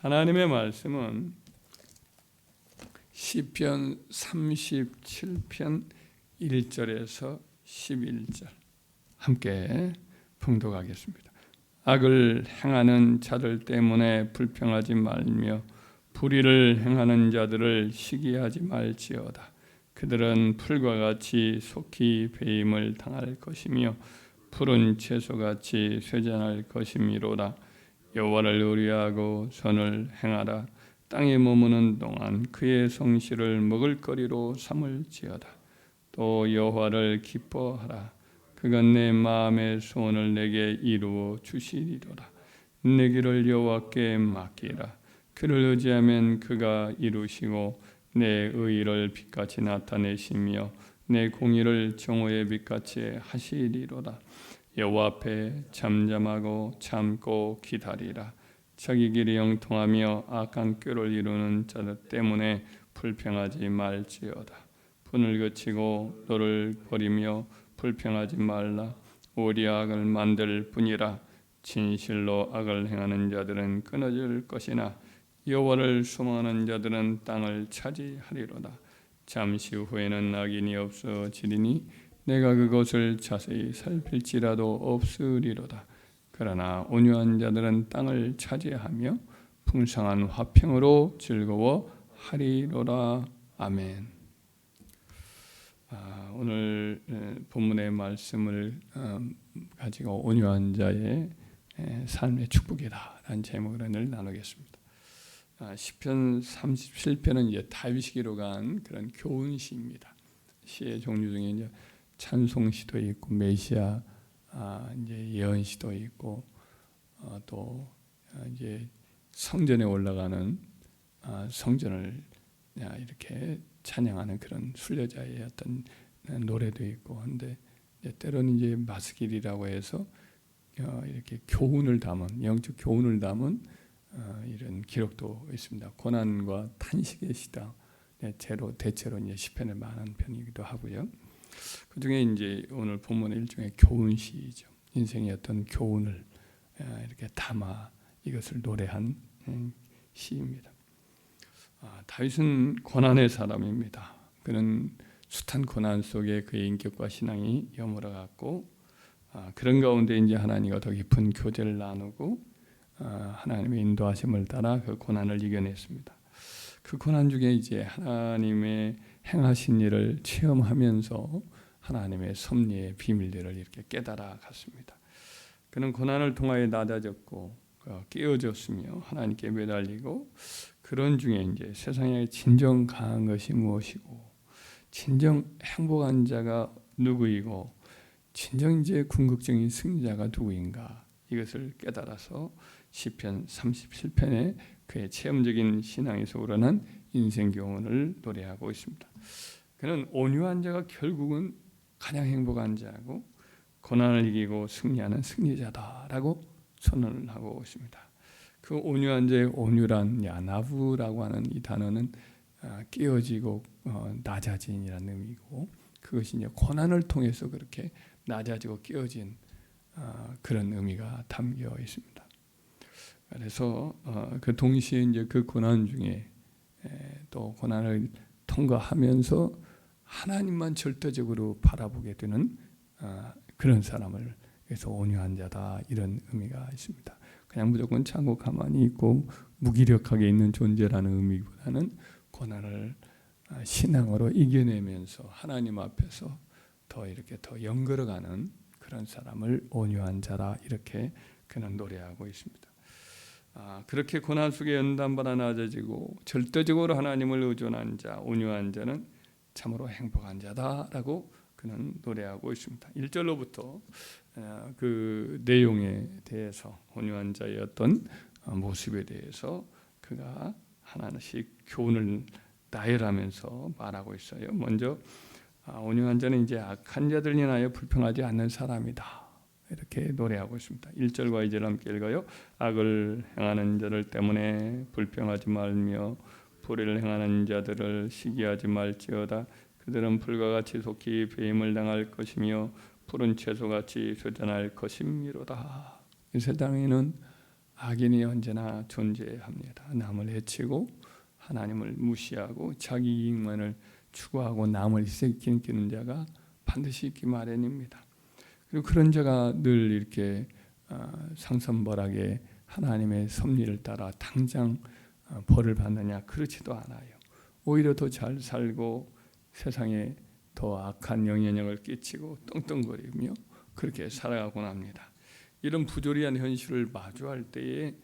하나님의 말씀은 시편 37편 1절에서 11절 함께 봉독하겠습니다. 악을 행하는 자들 때문에 불평하지 말며 불의를 행하는 자들을 시기하지 말지어다. 그들은 풀과 같이 속히 배임을 당할 것이며 푸른 채소같이 쇠잔할 것이미로다. 여호와를 의뢰하고 선을 행하라. 땅에 머무는 동안 그의 성실을 먹을거리로 삼을지어다. 또 여호와를 기뻐하라. 그가 내 마음의 소원을 내게 이루어 주시리로다. 내 길을 여호와께 맡기라. 그를 의지하면 그가 이루시고 내 의를 빛같이 나타내시며 내 공의를 정오의 빛같이 하시리로다. 여호와 앞에 잠잠하고 참고 기다리라. 자기 길이 형통하며 악한 꾀를 이루는 자들 때문에 불평하지 말지어다. 분을 그치고 너를 버리며 불평하지 말라. 오히 악을 만들 뿐이라. 진실로 악을 행하는 자들은 끊어질 것이나 여호와를 소망하는 자들은 땅을 차지하리로다. 잠시 후에는 악인이 없어지리니 내가 그것을 자세히 살필지라도 없으리로다. 그러나 온유한 자들은 땅을 차지하며 풍성한 화평으로 즐거워하리로다. 아멘. 오늘 본문의 말씀을 가지고 온유한 자의 삶의 축복이다라는 제목으로 오늘 나누겠습니다. 시편 37편은 이제 다윗이 기록한 그런 교훈시입니다. 시의 종류 중에 이제 찬송시도 있고 메시아 이제 예언시도 있고 또 이제 성전에 올라가는 성전을 이렇게 찬양하는 그런 순례자의 어떤 노래도 있고 한데 때로는 이제 마스길이라고 해서 이렇게 교훈을 담은 영적 교훈을 담은 이런 기록도 있습니다. 고난과 탄식의 시다. 대체로 이제 시편에 많은 편이기도 하고요. 그 중에 이제 오늘 본문의 일종의 교훈시죠. 인생의 어떤 교훈을 이렇게 담아 이것을 노래한 시입니다. 다윗은 고난의 사람입니다. 그는 숱한 고난 속에 그의 인격과 신앙이 여물어갔고 그런 가운데 이제 하나님과 더 깊은 교제를 나누고 하나님의 인도하심을 따라 그 고난을 이겨냈습니다. 그 고난 중에 이제 하나님의 행하신 일을 체험하면서 하나님의 섭리의 비밀들을 이렇게 깨달아 갔습니다. 그는 고난을 통하여 낮아졌고 깨어졌으며 하나님께 매달리고 그런 중에 이제 세상에 진정 강한 것이 무엇이고 진정 행복한 자가 누구이고 진정 이제 궁극적인 승리자가 누구인가 이것을 깨달아서 시편 37편에 그의 체험적인 신앙에서 우러난 인생 교훈을 노래하고 있습니다. 그는 온유한 자가 결국은 가장 행복한 자고 고난을 이기고 승리하는 승리자다라고 선언을 하고 있습니다. 그 온유한 자의 온유란 야나부라고 하는 이 단어는 깨어지고 낮아진이라는 의미고 그것이 이제 고난을 통해서 그렇게 낮아지고 깨어진 그런 의미가 담겨 있습니다. 그래서 그 동시에 이제 그 고난 중에 또 고난을 통과하면서 하나님만 절대적으로 바라보게 되는 그런 사람을 그래서 온유한 자다 이런 의미가 있습니다. 그냥 무조건 참고 가만히 있고 무기력하게 있는 존재라는 의미보다는 고난을 신앙으로 이겨내면서 하나님 앞에서 더 이렇게 더 연걸어가는 그런 사람을 온유한 자라 이렇게 그는 노래하고 있습니다. 그렇게 고난 속에 연단받아 낮아지고 절대적으로 하나님을 의존한 자, 온유한 자는 참으로 행복한 자다라고 그는 노래하고 있습니다. 1절로부터 그 내용에 대해서 온유한 자의 어떤 모습에 대해서 그가 하나씩 교훈을 나열하면서 말하고 있어요. 먼저 온유한 자는 이제 악한 자들 인하여 불평하지 않는 사람이다. 이렇게 노래하고 있습니다. 1절과 2절 함께 읽어요. 악을 행하는 자들 때문에 불평하지 말며 불의를 행하는 자들을 시기하지 말지어다. 그들은 풀과 같이 속히 배임을 당할 것이며 푸른 채소같이 쇠잔할 것이미로다. 이 세상에는 악인이 언제나 존재합니다. 남을 해치고 하나님을 무시하고 자기 이익만을 추구하고 남을 희생시키는 자가 반드시 있기 마련입니다. 그리고 그런 자가 늘 이렇게 상선벌하게 하나님의 섭리를 따라 당장 벌을 받느냐? 그렇지도 않아요. 오히려 더 잘 살고 세상에 더 악한 영향력을 끼치고 떵떵거리며 그렇게 살아가곤 합니다. 이런 부조리한 현실을 마주할 때에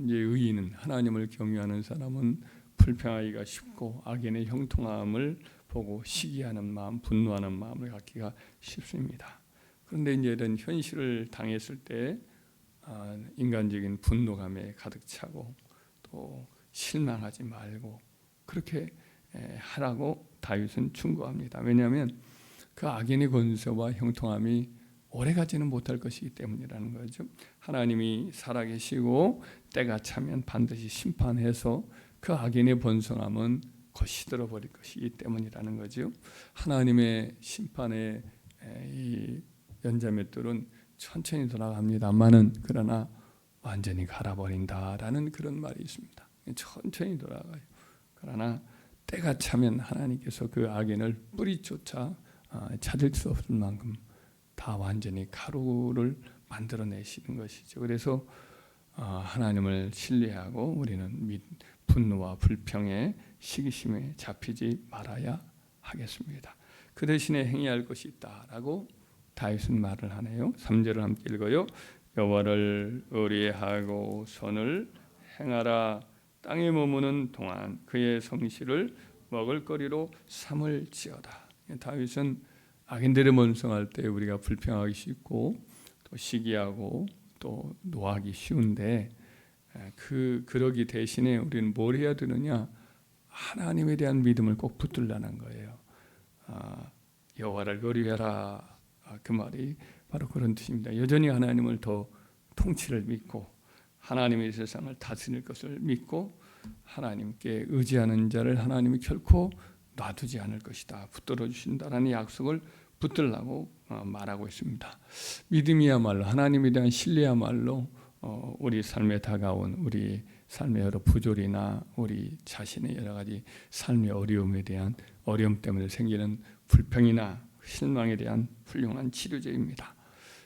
이제 의인은, 하나님을 경외하는 사람은 불평하기가 쉽고 악인의 형통함을 보고 시기하는 마음, 분노하는 마음을 갖기가 쉽습니다. 그런데 이제 이런 현실을 당했을 때 인간적인 분노감에 가득 차고 또 실망하지 말고 그렇게 하라고 다윗은 충고합니다. 왜냐하면 그 악인의 권세와 형통함이 오래가지는 못할 것이기 때문이라는 거죠. 하나님이 살아계시고 때가 차면 반드시 심판해서 그 악인의 번성함은 곧 시들어버릴 것이기 때문이라는 거죠. 하나님의 심판의 이 연자맷돌은 천천히 돌아갑니다만은 그러나 완전히 갈아버린다라는 그런 말이 있습니다. 천천히 돌아가요. 그러나 때가 차면 하나님께서 그 악인을 뿌리조차 찾을 수 없을 만큼 다 완전히 가루를 만들어내시는 것이죠. 그래서 하나님을 신뢰하고 우리는 분노와 불평에 시기심에 잡히지 말아야 하겠습니다. 그 대신에 행해야 할 것이 있다라고 다윗은 말을 하네요. 3절을 함께 읽어요. 여호와를 의뢰하고 선을 행하라. 땅에 머무는 동안 그의 성실을 먹을거리로 삼을지어다. 다윗은 악인들의 번성할 때 우리가 불평하기 쉽고 또 시기하고 또 노하기 쉬운데 그러기 대신에 우리는 뭘 해야 되느냐? 하나님에 대한 믿음을 꼭 붙들라는 거예요. 여호와를 의뢰하라. 그 말이 바로 그런 뜻입니다. 여전히 하나님을 더 통치를 믿고 하나님의 세상을 다스릴 것을 믿고 하나님께 의지하는 자를 하나님이 결코 놔두지 않을 것이다. 붙들어 주신다라는 약속을 붙들라고 말하고 있습니다. 믿음이야말로 하나님에 대한 신뢰야말로 우리 삶에 다가온 우리 삶의 여러 부조리나 우리 자신의 여러 가지 삶의 어려움에 대한 어려움 때문에 생기는 불평이나 실망에 대한 훌륭한 치료제입니다.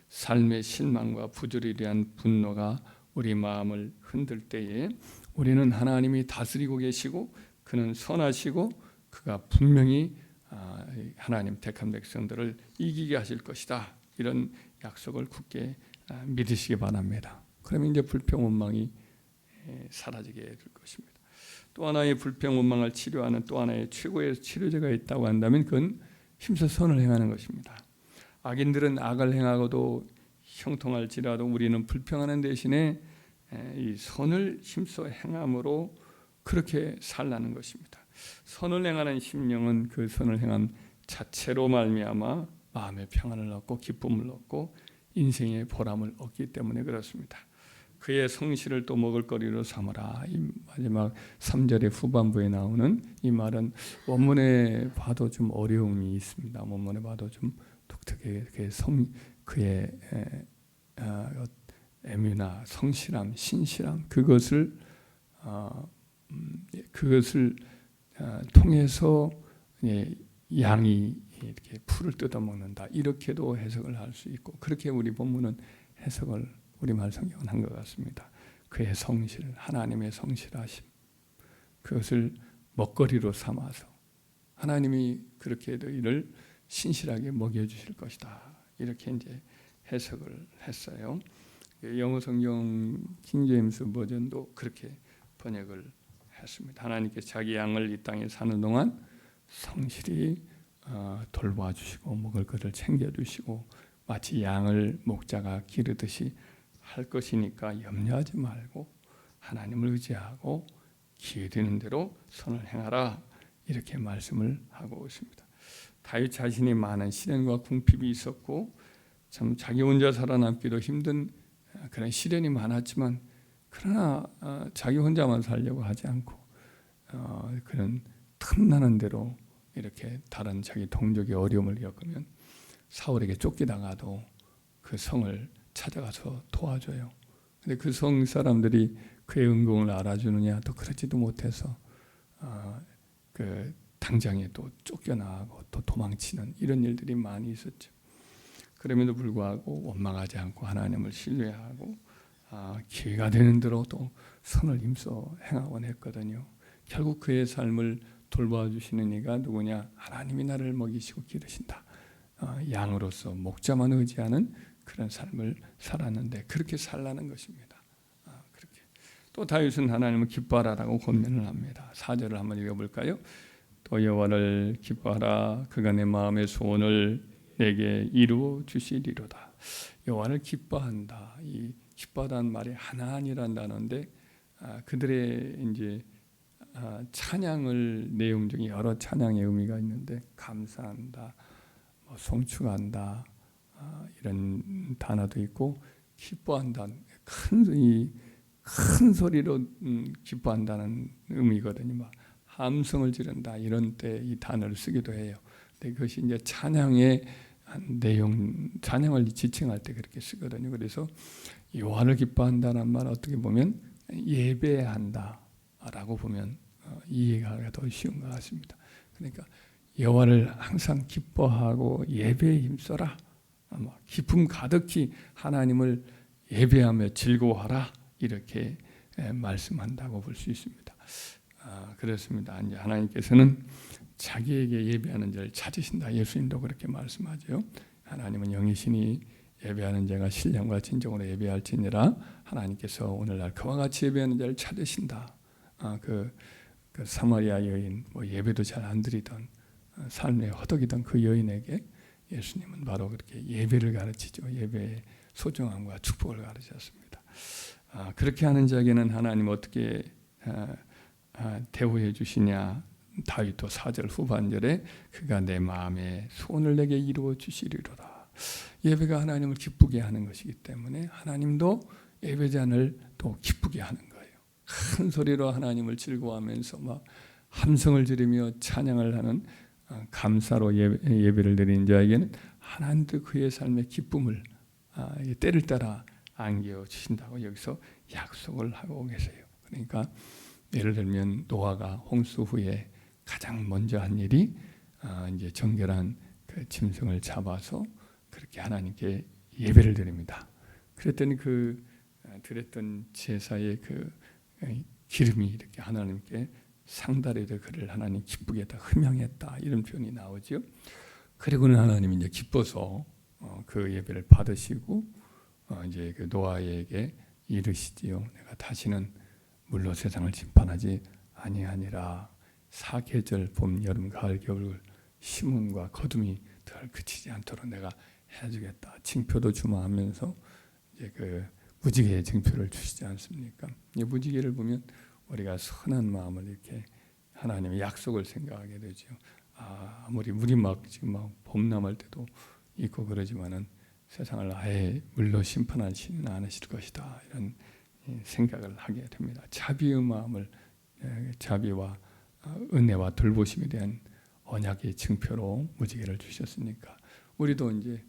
삶의 실망과 부조리에 대한 분노가 우리 마음을 흔들 때에 우리는 하나님이 다스리고 계시고 그는 선하시고 그가 분명히 하나님 택한 백성들을 이기게 하실 것이다. 이런 약속을 굳게 믿으시기 바랍니다. 그러면 이제 불평 원망이 사라지게 될 것입니다. 또 하나의 불평 원망을 치료하는 또 하나의 최고의 치료제가 있다고 한다면 그건 힘써 선을 행하는 것입니다. 악인들은 악을 행하고도 형통할지라도 우리는 불평하는 대신에 이 선을 힘써 행함으로 그렇게 살라는 것입니다. 선을 행하는 심령은 그 선을 행함 자체로 말미암아 마음의 평안을 얻고 기쁨을 얻고 인생의 보람을 얻기 때문에 그렇습니다. 그의 성실을 또 먹을거리로 삼으라. 이 마지막 3절의 후반부에 나오는 이 말은 원문에 봐도 좀 어려움이 있습니다. 원문에 봐도 좀 독특하게 그의 애묘나 성실함, 신실함 그것을 통해서 양이 이렇게 풀을 뜯어먹는다 이렇게도 해석을 할 수 있고 그렇게 우리 본문은 해석을 우리말 성경은 한 것 같습니다. 그의 성실, 하나님의 성실하심 그것을 먹거리로 삼아서 하나님이 그렇게 너희를 신실하게 먹여주실 것이다 이렇게 이제 해석을 했어요. 영어 성경 킹제임스 버전도 그렇게 번역을 했습니다. 하나님께 자기 양을 이 땅에 사는 동안 성실히 돌봐주시고 먹을 것을 챙겨주시고 마치 양을 목자가 기르듯이 할 것이니까 염려하지 말고 하나님을 의지하고 기회 되는 대로 선을 행하라 이렇게 말씀을 하고 있습니다. 다윗 자신이 많은 시련과 궁핍이 있었고 참 자기 혼자 살아남기도 힘든 그런 시련이 많았지만 그러나 자기 혼자만 살려고 하지 않고 그런 틈나는 대로 이렇게 다른 자기 동족의 어려움을 겪으면 사울에게 쫓기다가도 그 성을 찾아가서 도와줘요. 근데 그 성 사람들이 그의 은공을 알아주느냐? 또 그러지도 못해서 그 당장에 또 쫓겨나고 또 도망치는 이런 일들이 많이 있었죠. 그럼에도 불구하고 원망하지 않고 하나님을 신뢰하고 기회가 되는 대로 또 선을 힘써 행하곤 했거든요. 결국 그의 삶을 돌봐주시는 이가 누구냐? 하나님이 나를 먹이시고 기르신다. 양으로서 목자만 의지하는 그런 삶을 살았는데 그렇게 살라는 것입니다. 그렇게 또 다윗은 하나님을 기뻐하라라고 권면을 합니다. 4절을 한번 읽어볼까요? 또 여호와를 기뻐하라. 그가 내 마음의 소원을 내게 이루어 주시리로다. 여호와를 기뻐한다. 이 기뻐하다는 말이 하나니라는 단어인데 그들의 이제 찬양을 내용 중에 여러 찬양의 의미가 있는데 감사한다, 송축한다 이런 단어도 있고 기뻐한다 큰 소리로 기뻐한다는 의미거든요. 막 함성을 지른다 이런 때 이 단어를 쓰기도 해요. 근데 그것이 이제 찬양의 내용, 찬양을 지칭할 때 그렇게 쓰거든요. 그래서 여호와를 기뻐한다는 말 어떻게 보면 예배한다라고 보면 이해가 더 쉬운 것 같습니다. 그러니까 여호와를 항상 기뻐하고 예배에 힘써라. 기쁨 가득히 하나님을 예배하며 즐거워하라 이렇게 말씀한다고 볼 수 있습니다. 그렇습니다. 이제 하나님께서는 자기에게 예배하는 자를 찾으신다. 예수님도 그렇게 말씀하죠. 하나님은 영이시니 예배하는 자가 신령과 진정으로 예배할지니라. 하나님께서 오늘날 그와 같이 예배하는 자를 찾으신다. 그 사마리아 여인 예배도 잘 안 드리던 삶에 허덕이던 그 여인에게 예수님은 바로 그렇게 예배를 가르치죠. 예배의 소중함과 축복을 가르치셨습니다. 그렇게 하는 자에게는 하나님 어떻게 대우해 주시냐? 다윗도 4절 후반절에 그가 내 마음에 소원을 내게 이루어 주시리로다. 예배가 하나님을 기쁘게 하는 것이기 때문에 하나님도 예배자를 또 기쁘게 하는 거예요. 큰 소리로 하나님을 즐거워하면서 막 함성을 지르며 찬양을 하는 감사로 예배를 드리는 자에게는 하나님도 그의 삶의 기쁨을 때를 따라 안겨 주신다고 여기서 약속을 하고 계세요. 그러니까 예를 들면 노아가 홍수 후에 가장 먼저 한 일이 이제 정결한 그 짐승을 잡아서 그렇게 하나님께 예배를 드립니다. 그랬더니 그 드렸던 제사의 그 기름이 이렇게 하나님께 상달에도 그를 하나님 기쁘게 다 흠양했다 이런 표현이 나오죠. 그리고는 하나님이 이제 기뻐서 그 예배를 받으시고 이제 그 노아에게 이르시지요. 내가 다시는 물로 세상을 심판하지 아니하니라. 사계절 봄 여름 가을 겨울 심음과 거둠이 덜 그치지 않도록 내가 해주겠다. 징표도 주마 하면서 이제 그 무지개의 징표를 주시지 않습니까? 이 무지개를 보면 우리가 선한 마음을 이렇게 하나님의 약속을 생각하게 되죠. 아무리 물이 막 지금 막 봄남할 때도 있고 그러지만은 세상을 아예 물로 심판하시는 않으실 것이다 이런 생각을 하게 됩니다. 자비의 마음을 자비와 은혜와 돌보심에 대한 언약의 증표로 무지개를 주셨으니까 우리도 이제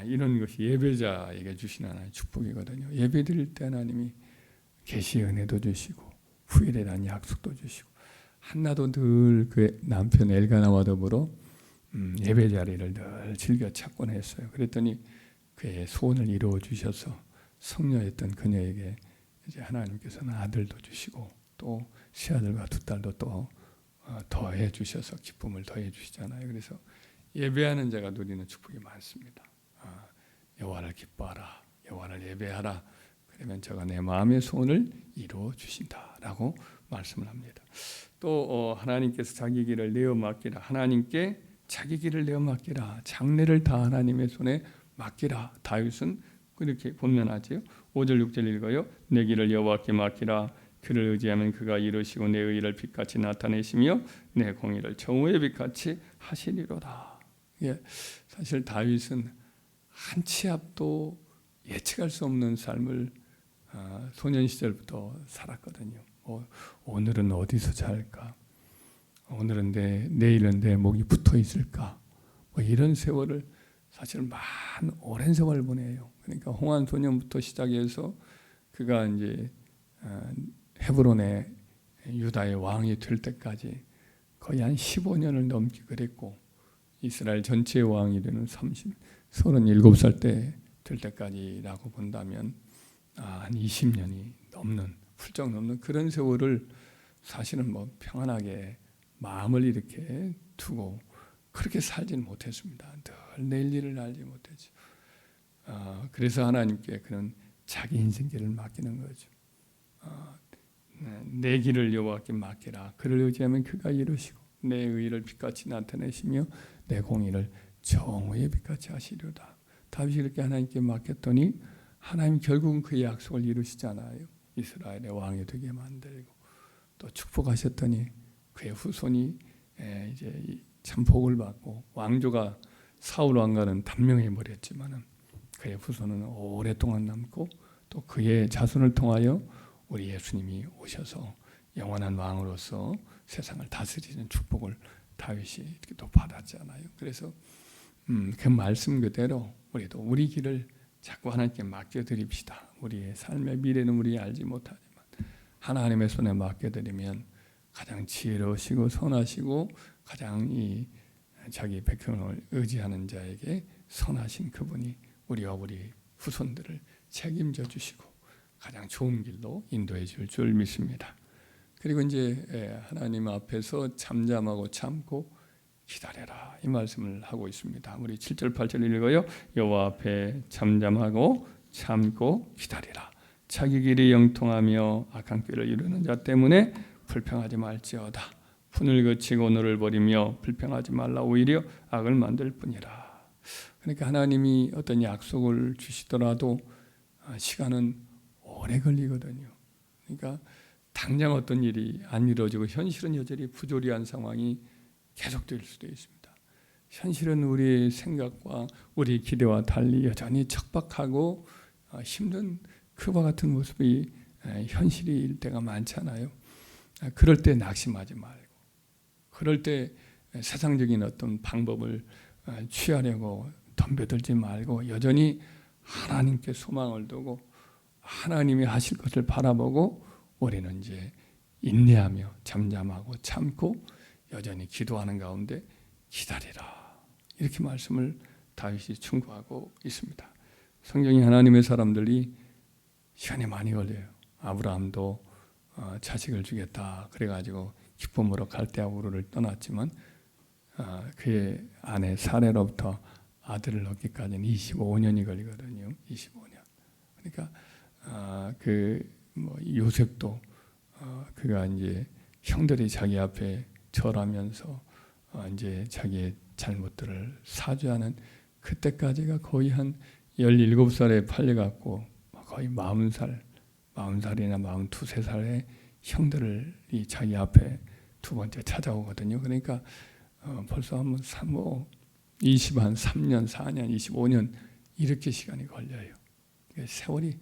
이런 것이 예배자에게 주시는 하나님의 축복이거든요. 예배 드릴 때 하나님이 계시의 은혜도 주시고 후일에 대한 약속도 주시고 한나도 늘 그 남편 엘가나와 더불어 예배 자리를 늘 즐겨 찾곤 했어요. 그랬더니 그의 소원을 이루어 주셔서 성녀였던 그녀에게 이제 하나님께서는 아들도 주시고 또 시아들과 두 딸도 또 더해 주셔서 기쁨을 더해 주시잖아요. 그래서 예배하는 자가 누리는 축복이 많습니다. 여호와를 기뻐하라, 여호와를 예배하라. 그러면 저가 내 마음의 소원을 이루어 주신다라고 말씀을 합니다. 또 하나님께서 자기 길을 내어 맡기라. 하나님께 자기 길을 내어 맡기라. 장래를 다 하나님의 손에 맡기라. 다윗은 그렇게 권면하지요. 5절 6절 읽어요. 내 길을 여호와께 맡기라. 그를 의지하면 그가 이루시고 내 의를 빛같이 나타내시며 내 공의를 정오의 빛같이 하시리로다. 사실 다윗은 한 치 앞도 예측할 수 없는 삶을 소년 시절부터 살았거든요. 오늘은 어디서 잘까? 오늘은 내일은 내 목이 붙어 있을까? 이런 세월을 사실 오랜 세월을 보내요. 그러니까 홍한 소년부터 시작해서 그가 이제 헤브론의 유다의 왕이 될 때까지 거의 한 15년을 넘게 그랬고, 이스라엘 전체의 왕이 되는 37살 때 될 때까지라고 본다면 한 20년이 넘는, 훌쩍 넘는 그런 세월을 사실은 뭐 평안하게 마음을 이렇게 두고 그렇게 살지는 못했습니다. 늘 내일 일을 알지 못했죠. 그래서 하나님께 그런 자기 인생길을 맡기는 거죠. 내 길을 여호와께 맡기라. 그를 의지하면 그가 이루시고 내 의를 빛같이 나타내시며 내 공의를 정오의 빛같이 하시려다. 다윗이 이렇게 하나님께 맡겼더니 하나님 결국은 그의 약속을 이루시잖아요. 이스라엘의 왕이 되게 만들고 또 축복하셨더니 그의 후손이 이제 참 복을 받고, 왕조가 사울 왕과는 단명해 버렸지만은 그의 후손은 오랫동안 남고, 또 그의 자손을 통하여 우리 예수님이 오셔서 영원한 왕으로서 세상을 다스리는 축복을 다윗이 이렇게 또 받았잖아요. 그래서 그 말씀 그대로 우리도 우리 길을 자꾸 하나님께 맡겨드립시다. 우리의 삶의 미래는 우리 알지 못하지만 하나님의 손에 맡겨드리면 가장 지혜로우시고 선하시고 가장 이 자기 백성을 의지하는 자에게 선하신 그분이 우리와 우리 후손들을 책임져 주시고 가장 좋은 길로 인도해 줄 믿습니다. 그리고 이제 하나님 앞에서 잠잠하고 참고 기다려라, 이 말씀을 하고 있습니다. 우리 7절 8절 읽어요. 여호와 앞에 잠잠하고 참고 기다리라. 자기 길이 영통하며 악한 꾀를 이루는 자 때문에 불평하지 말지어다. 분을 그치고 너를 버리며 불평하지 말라. 오히려 악을 만들 뿐이라. 그러니까 하나님이 어떤 약속을 주시더라도 시간은 오래 걸리거든요. 그러니까 당장 어떤 일이 안 이루어지고 현실은 여전히 부조리한 상황이 계속될 수도 있습니다. 현실은 우리의 생각과 우리 기대와 달리 여전히 척박하고 힘든 그와 같은 모습이 현실일 때가 많잖아요. 그럴 때 낙심하지 말고, 그럴 때 세상적인 어떤 방법을 취하려고 덤벼들지 말고 여전히 하나님께 소망을 두고 하나님이 하실 것을 바라보고 우리는 이제 인내하며 잠잠하고 참고 여전히 기도하는 가운데 기다리라, 이렇게 말씀을 다윗이 충고하고 있습니다. 성경이 하나님의 사람들이 시간이 많이 걸려요. 아브라함도 자식을 주겠다 그래가지고 기쁨으로 갈대아 우르를 떠났지만 그의 아내 사레로부터 아들을 얻기까지는 25년이 걸리거든요. 25년. 그러니까 요셉도 그가 이제 형들이 자기 앞에 절하면서 이제 자기의 잘못들을 사죄하는 그때까지가 거의 한 17살에 팔려갖고 거의 40살이나 42살의 형들이 자기 앞에 두 번째 찾아오거든요. 그러니까 벌써 한 3년, 4년, 25년 이렇게 시간이 걸려요. 세월이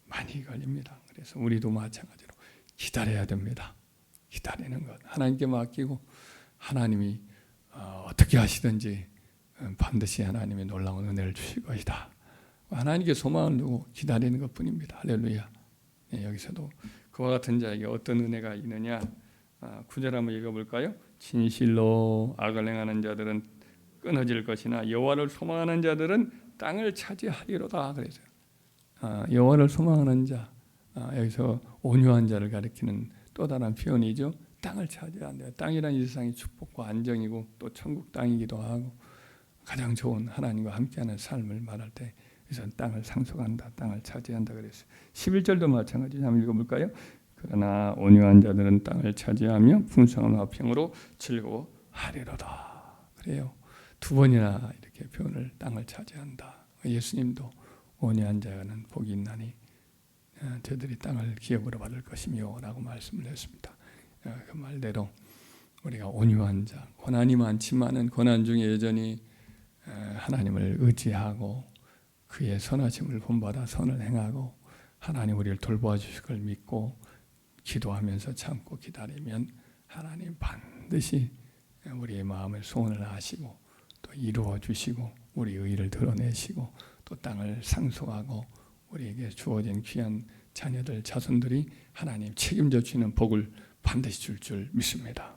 많이 걸립니다. 그래서 우리도 마찬가지로 기다려야 됩니다. 기다리는 것 하나님께 맡기고 하나님이 어떻게 하시든지 반드시 하나님이 놀라운 은혜를 주실 것이다. 하나님께 소망을 두고 기다리는 것뿐입니다. 할렐루야. 네, 여기서도 그와 같은 자에게 어떤 은혜가 있느냐. 9절 한번 읽어볼까요? 진실로 악을 행하는 자들은 끊어질 것이나 여호와를 소망하는 자들은 땅을 차지하리로다. 그래서요. 여호와를 소망하는 자, 여기서 온유한 자를 가리키는 또 다른 표현이죠. 땅을 차지한다. 땅이란 이 세상의 축복과 안정이고 또 천국 땅이기도 하고 가장 좋은 하나님과 함께하는 삶을 말할 때 그래서 땅을 상속한다, 땅을 차지한다 그랬어요. 11절도 마찬가지. 한번 읽어볼까요? 그러나 온유한 자들은 땅을 차지하며 풍성한 화평으로 즐거워하리로다. 그래요. 두 번이나 이렇게 표현을 땅을 차지한다. 예수님도 온유한 자는 복이 있나니 저들이 땅을 기업으로 받을 것이며 라고 말씀을 했습니다. 그 말대로 우리가 온유한 자, 고난이 많지만은 고난 중에 여전히 하나님을 의지하고 그의 선하심을 본받아 선을 행하고 하나님 우리를 돌보아 주실 걸 믿고 기도하면서 참고 기다리면 하나님 반드시 우리의 마음을 소원을 아시고 또 이루어 주시고 우리의 의를 드러내시고 또 땅을 상속하고 우리에게 주어진 귀한 자녀들 자손들이 하나님 책임져 주시는 복을 반드시 줄 믿습니다.